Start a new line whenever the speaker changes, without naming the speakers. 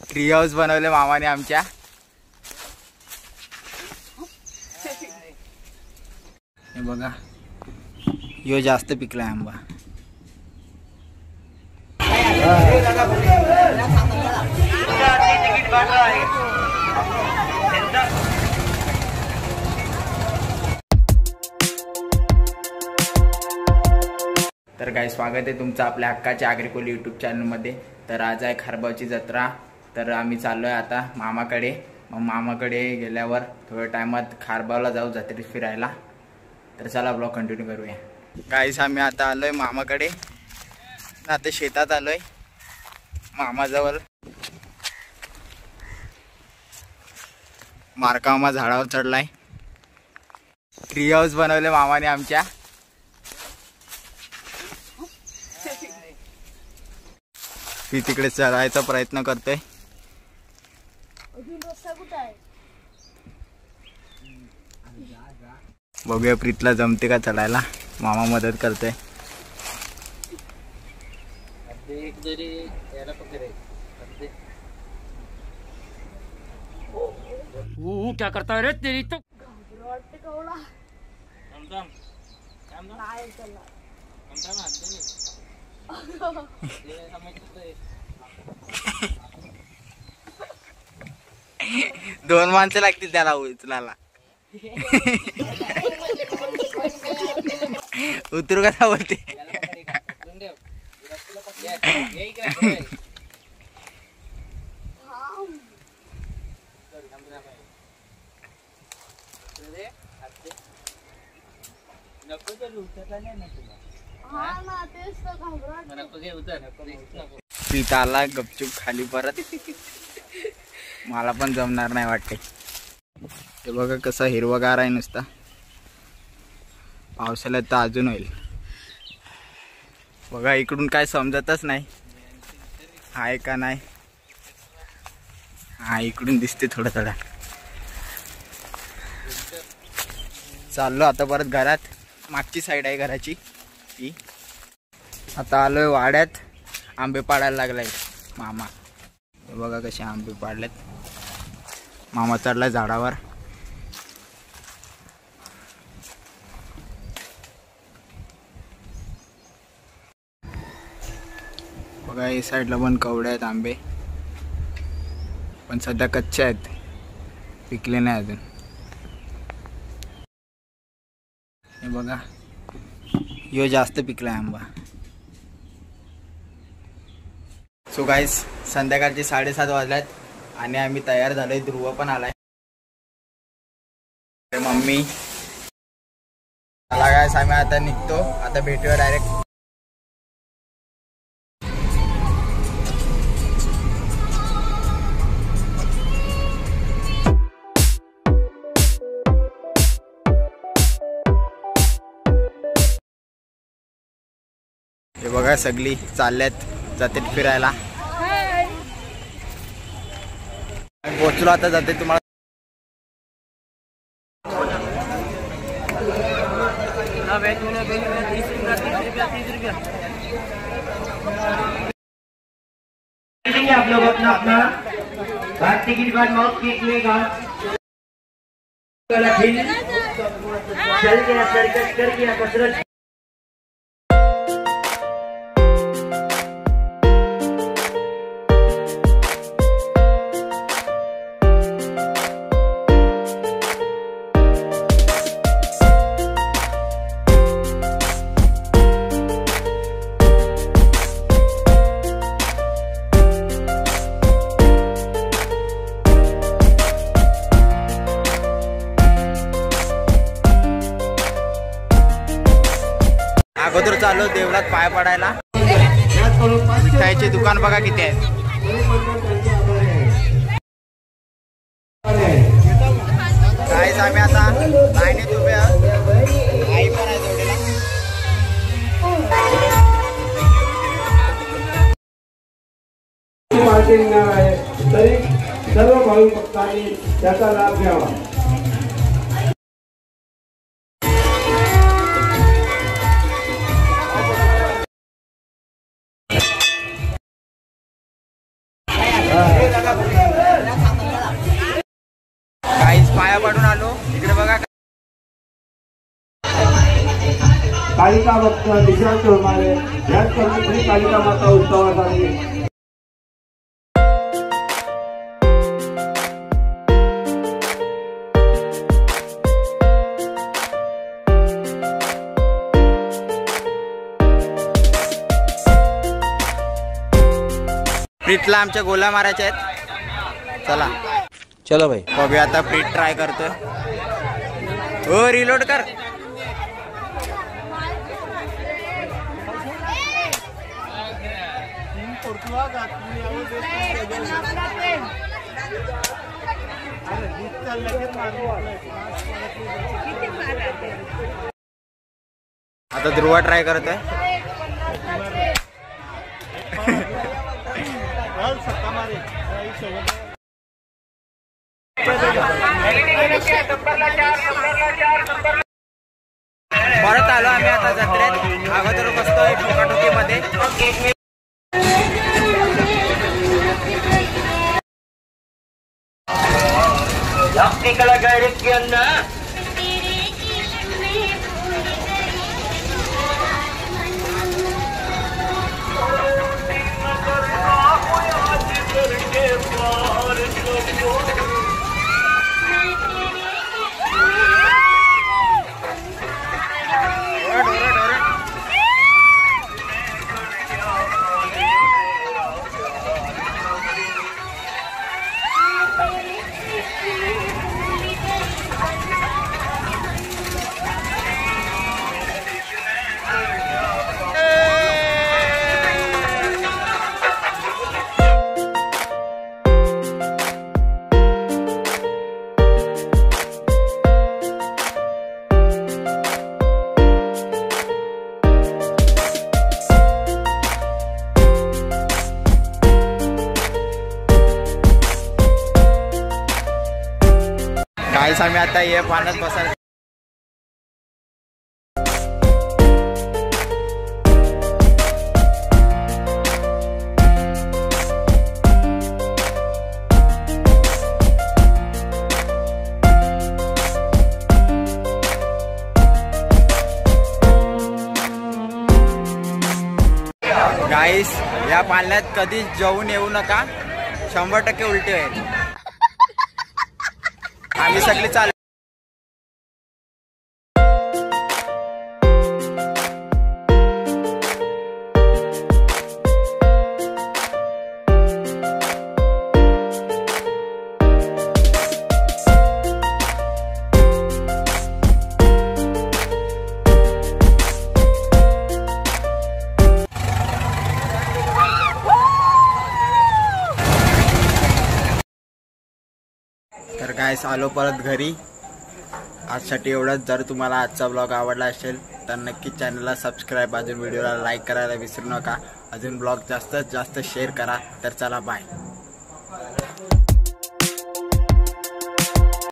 Tree house बनवले मामाने आमच्या। हे बघा, यो जास्त पिकलाय आंबा। तर काय स्वागत आहे तुमचं आपल्या हक्काच्या ॲग्रिकोल यूट्यूब चॅनलमध्ये। तर आज आहे खारबावची जत्रा। तर आम्ही चाललोय आता मामाकडे। मग मामाकडे गेल्यावर थोड्या टायमात खारबावला जाऊ जत्रेत फिरायला। तर चला ब्लॉग कंटिन्यू करूया। गाईस आम्ही आता आलोय मामाकडे। आता शेतात आलोय मामाजवळ। मारकामा झाडावर चढलाय। ट्री हाऊस बनवले मामाने आमच्या। ती तिकडे चढायचा प्रयत्न करतोय। बघूया प्रीतला जमते का चढायला। मामा मदत करतोय।
क्या करता है रे तेरी तो।
दोन माणसं लागतील त्याला उचलायला। उतरू कसा बोलते। सीता आला गपचूप खाली परत। मला पण जमणार नाही वाटते। हे बघा कसा हिरवागार आहे नुसता। पावसाळ्यात तर अजून होईल। बघा इकडून काय समजतच नाही आहे का नाही। हा इकडून दिसते थोडं थोडं। चाललो आता परत घरात। मागची साईड आहे घराची ही। आता आलोय वाड्यात। आंबे पाडायला लागलाय मामा। हे बघा कसे आंबे पाडलेत। मामा चढलाय झाडावर। बघा या साईडला पण कवडे आहेत आंबे, पण सध्या कच्चे आहेत, पिकले नाही अजून। हे बघा यो जास्त पिकलाय आंबा। सो गाइस संध्याकाळचे 7:30 वाजल्यात आणि आम्ही तयार झालोय। ध्रुव पण आलाय। मम्मी चला गाइस आम्ही आता निघतो। आता भेटूया डायरेक्ट। हे बघा सगळी चालल्यात जाते फिरायला। पोचलो आता जाते तुम्हाला।
आप लोग अपना अपना भारतीय की बात मौत कीजिएगा। चल गया सर्कस कर गया कसरत।
अगोदर चाललो देवळात पाय पडायला। मिठाईचे दुकान बघा किती आहेत। गाईस आम्ही आता लाईनीत उभे आहोत। आई पण आहे जोडीला।
तरी सर्व भाविक भक्तांनी त्याचा लाभ घ्यावा।
काहीच पाया पडून आलो इकडे बघा.
कालिका भक्त विशाल चोरमारे याच कमिटी कालिका माता उत्सवासाठी
प्रीतला आमच्या गोला मारायच्या आहेत. चला
चलो भाई.
बघूया आता प्रीत ट्राय करतोय. हो रिलोड कर. आता ध्रुवा ट्राय करतोय. परत आलो आम्ही आता जत्रेत. अगोदर बसतोय ठोकाठोकीमध्ये. काहीच आम्ही आता ये पाण्यात बसायला. गाईस या पाण्यात कधी जाऊन येऊ नका. 100% उलटी आहे. आम्ही सगळे चालू. तर गाइस आलो परत घरी. आजसाठी एवढंच. जर तुम्हाला आजचा ब्लॉग आवडला असेल तर नक्की चॅनलला सबस्क्राईब, अजून व्हिडिओला लाईक करायला विसरू नका. अजून ब्लॉग जास्तीत जास्त शेअर करा. तर चला बाय.